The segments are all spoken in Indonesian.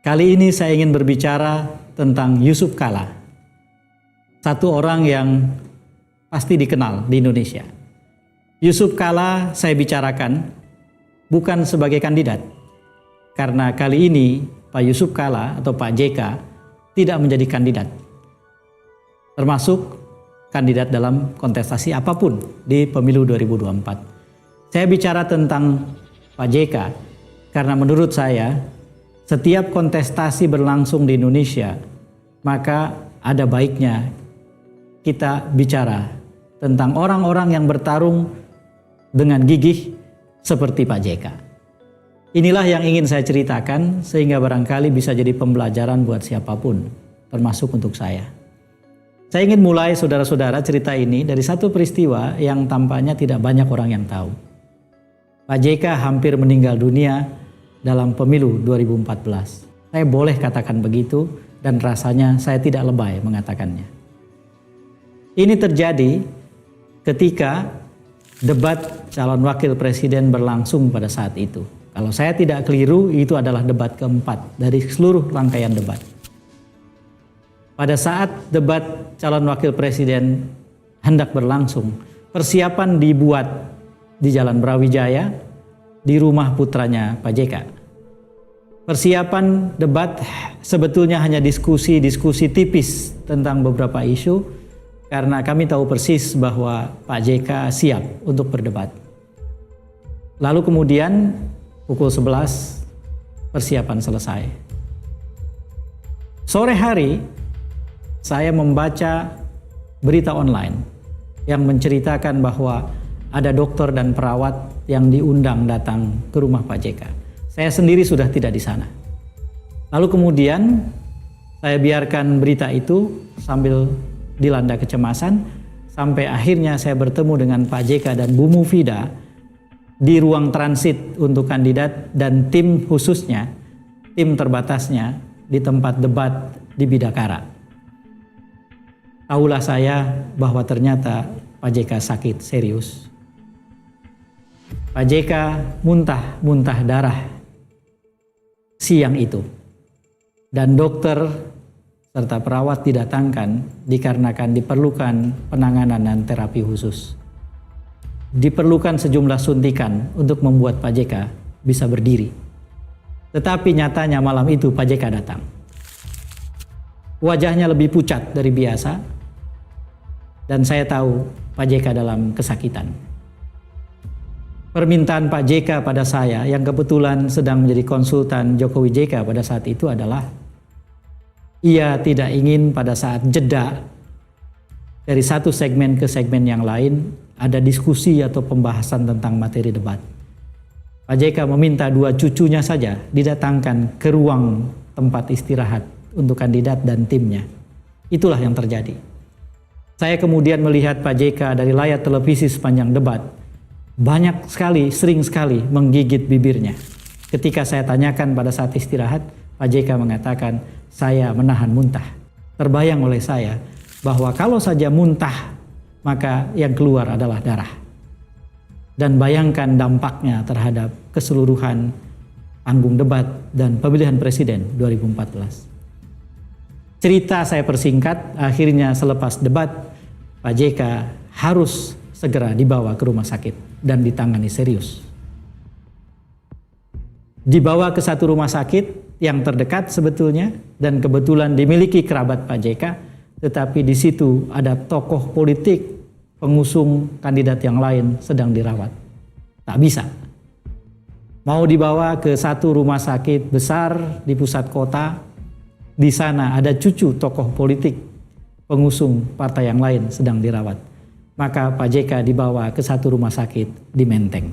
Kali ini saya ingin berbicara tentang Yusuf Kalla, satu orang yang pasti dikenal di Indonesia. Yusuf Kalla saya bicarakan bukan sebagai kandidat, karena kali ini Pak Yusuf Kalla atau Pak JK tidak menjadi kandidat, termasuk kandidat dalam kontestasi apapun di pemilu 2024. Saya bicara tentang Pak JK karena menurut saya setiap kontestasi berlangsung di Indonesia, maka ada baiknya kita bicara tentang orang-orang yang bertarung dengan gigih seperti Pak JK. Inilah yang ingin saya ceritakan sehingga barangkali bisa jadi pembelajaran buat siapapun, termasuk untuk saya. Saya ingin mulai saudara-saudara cerita ini dari satu peristiwa yang tampaknya tidak banyak orang yang tahu. Pak JK hampir meninggal dunia dalam pemilu 2014. Saya boleh katakan begitu dan rasanya saya tidak lebay mengatakannya. Ini terjadi ketika debat calon wakil presiden berlangsung pada saat itu. Kalau saya tidak keliru, itu adalah debat keempat dari seluruh rangkaian debat. Pada saat debat calon wakil presiden hendak berlangsung, persiapan dibuat di Jalan Brawijaya, di rumah putranya Pak JK. Persiapan debat sebetulnya hanya diskusi tipis tentang beberapa isu, karena kami tahu persis bahwa Pak JK siap untuk berdebat. Lalu kemudian pukul 11 persiapan selesai. Sore hari saya membaca berita online yang menceritakan bahwa ada dokter dan perawat yang diundang datang ke rumah Pak JK. Saya sendiri sudah tidak di sana. Lalu kemudian saya biarkan berita itu sambil dilanda kecemasan sampai akhirnya saya bertemu dengan Pak JK dan Bu Mufida di ruang transit untuk kandidat dan tim khususnya, tim terbatasnya di tempat debat di Bidakara. Tahulah saya bahwa ternyata Pak JK sakit serius. Pak JK muntah darah siang itu, dan dokter serta perawat didatangkan dikarenakan diperlukan penanganan dan terapi khusus. Diperlukan sejumlah suntikan untuk membuat Pak JK bisa berdiri. Tetapi nyatanya malam itu Pak JK datang. Wajahnya lebih pucat dari biasa, dan saya tahu Pak JK dalam kesakitan. Permintaan Pak JK pada saya yang kebetulan sedang menjadi konsultan Jokowi JK pada saat itu adalah ia tidak ingin pada saat jeda dari satu segmen ke segmen yang lain ada diskusi atau pembahasan tentang materi debat. Pak JK meminta dua cucunya saja didatangkan ke ruang tempat istirahat untuk kandidat dan timnya. Itulah yang terjadi. Saya kemudian melihat Pak JK dari layar televisi sepanjang debat. Banyak sekali, sering sekali menggigit bibirnya. Ketika saya tanyakan pada saat istirahat, Pak JK mengatakan, saya menahan muntah. Terbayang oleh saya bahwa kalau saja muntah, maka yang keluar adalah darah. Dan bayangkan dampaknya terhadap keseluruhan panggung debat dan pemilihan presiden 2014. Cerita saya persingkat, akhirnya selepas debat, Pak JK harus segera dibawa ke rumah sakit dan ditangani serius. Dibawa ke satu rumah sakit yang terdekat sebetulnya dan kebetulan dimiliki kerabat Pak JK, tetapi di situ ada tokoh politik pengusung kandidat yang lain sedang dirawat. Tak bisa. Mau dibawa ke satu rumah sakit besar di pusat kota, di sana ada cucu tokoh politik pengusung partai yang lain sedang dirawat. Maka Pak JK dibawa ke satu rumah sakit di Menteng.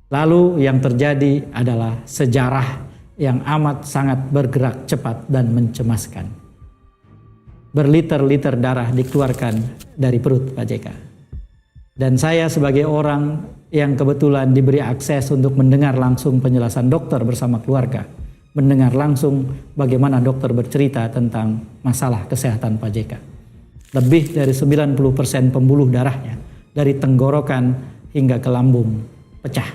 Lalu yang terjadi adalah sejarah yang amat sangat bergerak cepat dan mencemaskan. Berliter-liter darah dikeluarkan dari perut Pak JK. Dan saya sebagai orang yang kebetulan diberi akses untuk mendengar langsung penjelasan dokter bersama keluarga, mendengar langsung bagaimana dokter bercerita tentang masalah kesehatan Pak JK. Lebih dari 90% pembuluh darahnya dari tenggorokan hingga ke lambung pecah.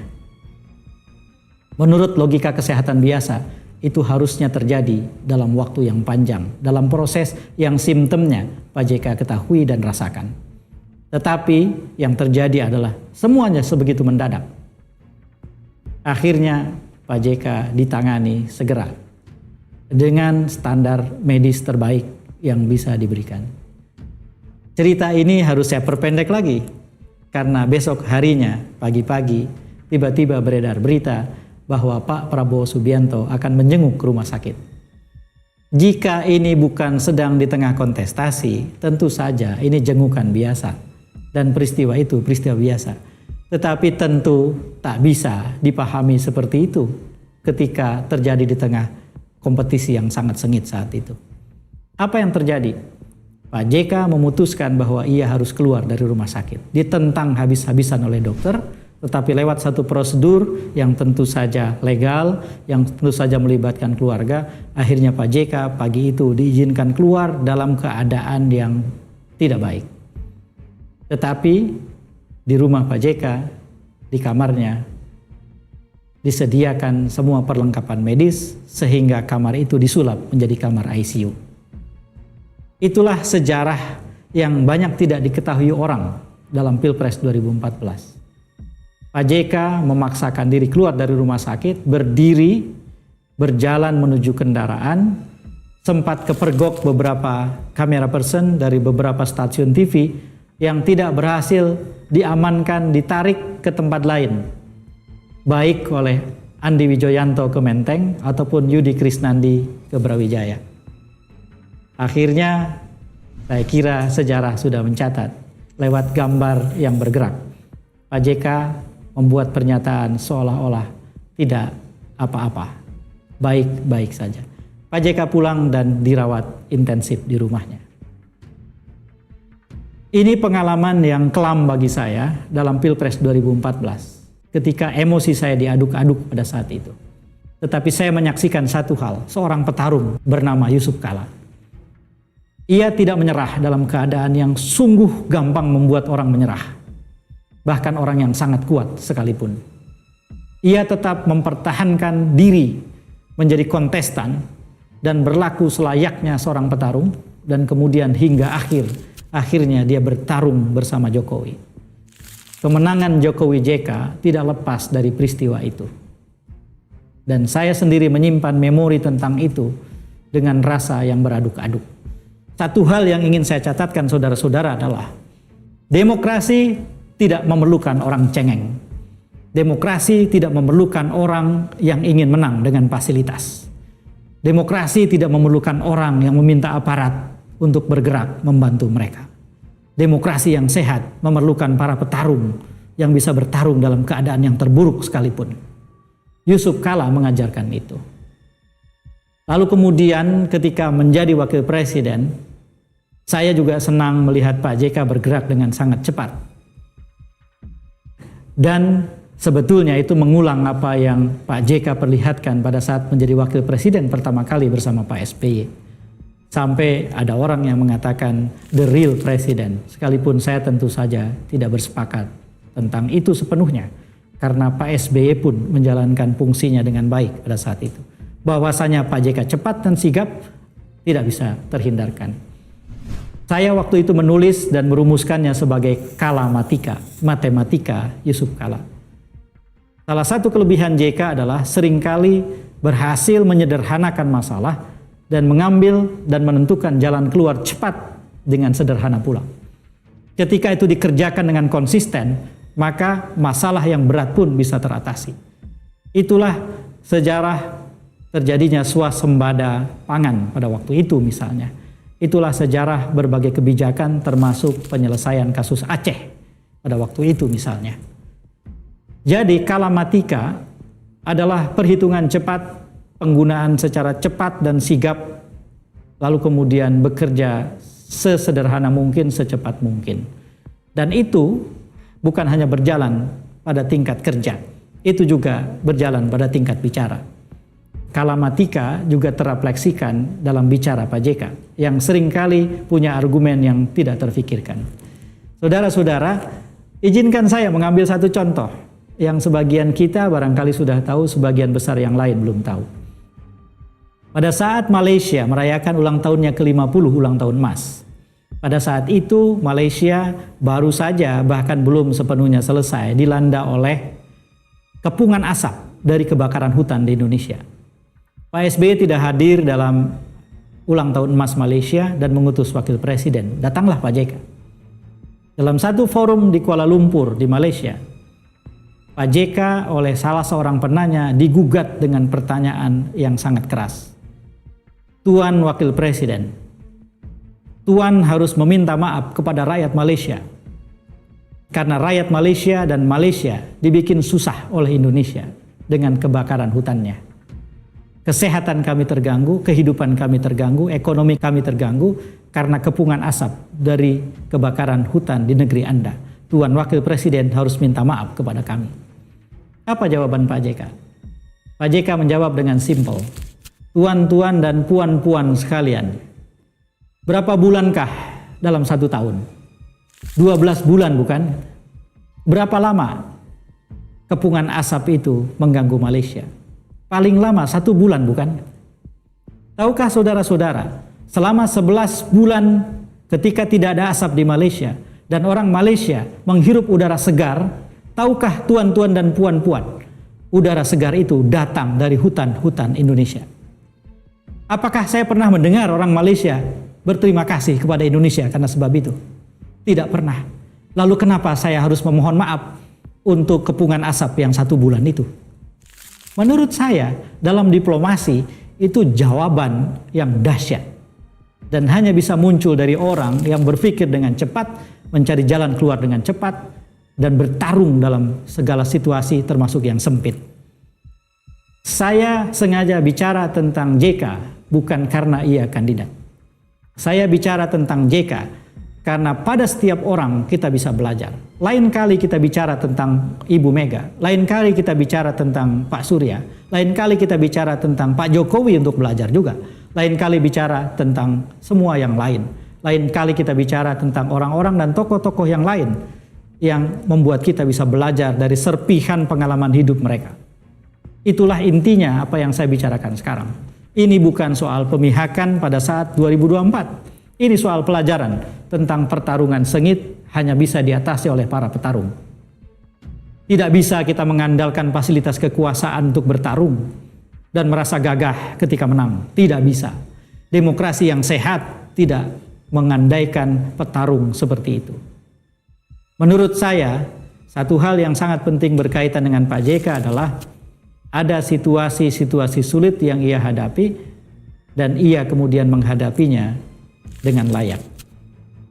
Menurut logika kesehatan biasa, itu harusnya terjadi dalam waktu yang panjang, dalam proses yang simptomnya Pak JK ketahui dan rasakan. Tetapi yang terjadi adalah semuanya sebegitu mendadak. Akhirnya Pak JK ditangani segera dengan standar medis terbaik yang bisa diberikan. Cerita ini harus saya perpendek lagi, karena besok harinya pagi-pagi tiba-tiba beredar berita bahwa Pak Prabowo Subianto akan menjenguk ke rumah sakit. Jika ini bukan sedang di tengah kontestasi, tentu saja ini jengukan biasa. Dan peristiwa itu peristiwa biasa. Tetapi tentu tak bisa dipahami seperti itu ketika terjadi di tengah kompetisi yang sangat sengit saat itu. Apa yang terjadi? Pak JK memutuskan bahwa ia harus keluar dari rumah sakit. Ditentang habis-habisan oleh dokter, tetapi lewat satu prosedur yang tentu saja legal, yang tentu saja melibatkan keluarga, akhirnya Pak JK pagi itu diizinkan keluar dalam keadaan yang tidak baik. Tetapi di rumah Pak JK, di kamarnya, disediakan semua perlengkapan medis sehingga kamar itu disulap menjadi kamar ICU. Itulah sejarah yang banyak tidak diketahui orang dalam Pilpres 2014. Pak JK memaksakan diri keluar dari rumah sakit, berdiri, berjalan menuju kendaraan, sempat kepergok beberapa kamera person dari beberapa stasiun TV yang tidak berhasil diamankan, ditarik ke tempat lain, baik oleh Andi Wijoyanto ke Menteng ataupun Yudi Krisnandi ke Brawijaya. Akhirnya saya kira sejarah sudah mencatat lewat gambar yang bergerak. Pak JK membuat pernyataan seolah-olah tidak apa-apa, baik-baik saja. Pak JK pulang dan dirawat intensif di rumahnya. Ini pengalaman yang kelam bagi saya dalam Pilpres 2014, ketika emosi saya diaduk-aduk pada saat itu. Tetapi saya menyaksikan satu hal, seorang petarung bernama Yusuf Kala. Ia tidak menyerah dalam keadaan yang sungguh gampang membuat orang menyerah. Bahkan orang yang sangat kuat sekalipun. Ia tetap mempertahankan diri menjadi kontestan dan berlaku selayaknya seorang petarung, dan kemudian hingga akhirnya dia bertarung bersama Jokowi. Kemenangan Jokowi JK tidak lepas dari peristiwa itu. Dan saya sendiri menyimpan memori tentang itu dengan rasa yang beraduk-aduk. Satu hal yang ingin saya catatkan saudara-saudara adalah demokrasi tidak memerlukan orang cengeng. Demokrasi tidak memerlukan orang yang ingin menang dengan fasilitas. Demokrasi tidak memerlukan orang yang meminta aparat untuk bergerak membantu mereka. Demokrasi yang sehat memerlukan para petarung yang bisa bertarung dalam keadaan yang terburuk sekalipun. Yusuf Kala mengajarkan itu. Lalu kemudian ketika menjadi wakil presiden, saya juga senang melihat Pak JK bergerak dengan sangat cepat. Dan sebetulnya itu mengulang apa yang Pak JK perlihatkan pada saat menjadi wakil presiden pertama kali bersama Pak SBY. Sampai ada orang yang mengatakan the real president, sekalipun saya tentu saja tidak bersepakat tentang itu sepenuhnya. Karena Pak SBY pun menjalankan fungsinya dengan baik pada saat itu. Bahwasanya Pak JK cepat dan sigap tidak bisa terhindarkan. Saya waktu itu menulis dan merumuskannya sebagai kalamatika, matematika Yusuf Kala. Salah satu kelebihan JK adalah seringkali berhasil menyederhanakan masalah dan mengambil dan menentukan jalan keluar cepat dengan sederhana pula. Ketika itu dikerjakan dengan konsisten, maka masalah yang berat pun bisa teratasi. Itulah sejarah terjadinya swasembada pangan pada waktu itu misalnya. Itulah sejarah berbagai kebijakan termasuk penyelesaian kasus Aceh pada waktu itu misalnya. Jadi kalamatika adalah perhitungan cepat, penggunaan secara cepat dan sigap, lalu kemudian bekerja sesederhana mungkin, secepat mungkin. Dan itu bukan hanya berjalan pada tingkat kerja, itu juga berjalan pada tingkat bicara. Kalamatika juga terrefleksikan dalam bicara Pak JK yang seringkali punya argumen yang tidak terfikirkan. Saudara-saudara, izinkan saya mengambil satu contoh yang sebagian kita barangkali sudah tahu, sebagian besar yang lain belum tahu. Pada saat Malaysia merayakan ulang tahunnya ke-50, ulang tahun emas. Pada saat itu Malaysia baru saja, bahkan belum sepenuhnya selesai, dilanda oleh kepungan asap dari kebakaran hutan di Indonesia. Pak SBY tidak hadir dalam ulang tahun emas Malaysia dan mengutus wakil presiden. Datanglah Pak JK. Dalam satu forum di Kuala Lumpur di Malaysia, Pak JK oleh salah seorang penanya digugat dengan pertanyaan yang sangat keras. Tuan Wakil Presiden, Tuan harus meminta maaf kepada rakyat Malaysia. Karena rakyat Malaysia dan Malaysia dibikin susah oleh Indonesia dengan kebakaran hutannya. Kesehatan kami terganggu, kehidupan kami terganggu, ekonomi kami terganggu karena kepungan asap dari kebakaran hutan di negeri Anda. Tuan Wakil Presiden harus minta maaf kepada kami. Apa jawaban Pak JK? Pak JK menjawab dengan simpel. Tuan-tuan dan puan-puan sekalian, berapa bulankah dalam satu tahun? 12 bulan bukan? Berapa lama kepungan asap itu mengganggu Malaysia? Paling lama 1 bulan bukan? Tahukah saudara-saudara, selama 11 bulan ketika tidak ada asap di Malaysia dan orang Malaysia menghirup udara segar, tahukah tuan-tuan dan puan-puan, udara segar itu datang dari hutan-hutan Indonesia. Apakah saya pernah mendengar orang Malaysia berterima kasih kepada Indonesia karena sebab itu? Tidak pernah. Lalu kenapa saya harus memohon maaf untuk kepungan asap yang 1 bulan itu? Menurut saya, dalam diplomasi itu jawaban yang dahsyat. Dan hanya bisa muncul dari orang yang berpikir dengan cepat, mencari jalan keluar dengan cepat, dan bertarung dalam segala situasi termasuk yang sempit. Saya sengaja bicara tentang JK bukan karena ia kandidat. Saya bicara tentang JK karena pada setiap orang kita bisa belajar. Lain kali kita bicara tentang Ibu Mega, lain kali kita bicara tentang Pak Surya, lain kali kita bicara tentang Pak Jokowi untuk belajar juga. Lain kali bicara tentang semua yang lain. Lain kali kita bicara tentang orang-orang dan tokoh-tokoh yang lain yang membuat kita bisa belajar dari serpihan pengalaman hidup mereka. Itulah intinya apa yang saya bicarakan sekarang. Ini bukan soal pemihakan pada saat 2024. Ini soal pelajaran tentang pertarungan sengit hanya bisa diatasi oleh para petarung. Tidak bisa kita mengandalkan fasilitas kekuasaan untuk bertarung dan merasa gagah ketika menang. Tidak bisa. Demokrasi yang sehat tidak mengandaikan petarung seperti itu. Menurut saya, satu hal yang sangat penting berkaitan dengan Pak JK adalah ada situasi-situasi sulit yang ia hadapi dan ia kemudian menghadapinya dengan layak.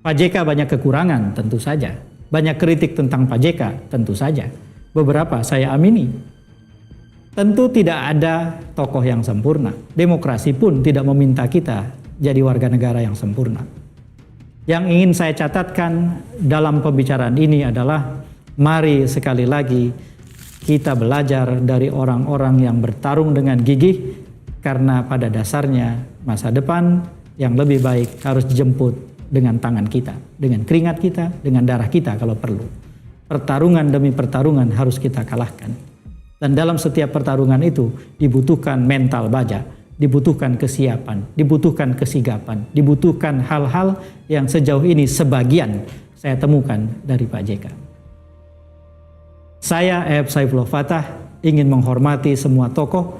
Pak JK banyak kekurangan, tentu saja. Banyak kritik tentang Pak JK, tentu saja. Beberapa saya amini. Tentu tidak ada tokoh yang sempurna. Demokrasi pun tidak meminta kita jadi warga negara yang sempurna. Yang ingin saya catatkan dalam pembicaraan ini adalah mari sekali lagi kita belajar dari orang-orang yang bertarung dengan gigih karena pada dasarnya masa depan yang lebih baik harus dijemput dengan tangan kita, dengan keringat kita, dengan darah kita kalau perlu. Pertarungan demi pertarungan harus kita kalahkan. Dan dalam setiap pertarungan itu dibutuhkan mental baja, dibutuhkan kesiapan, dibutuhkan kesigapan, dibutuhkan hal-hal yang sejauh ini sebagian saya temukan dari Pak JK. Saya, Ayub Saifullah Fattah, ingin menghormati semua tokoh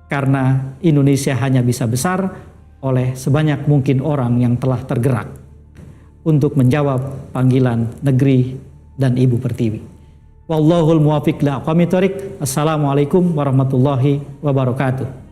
karena Indonesia hanya bisa besar oleh sebanyak mungkin orang yang telah tergerak untuk menjawab panggilan negeri dan Ibu Pertiwi. Wallahul muwaffiq ila aqwamit thoriq. Assalamualaikum warahmatullahi wabarakatuh.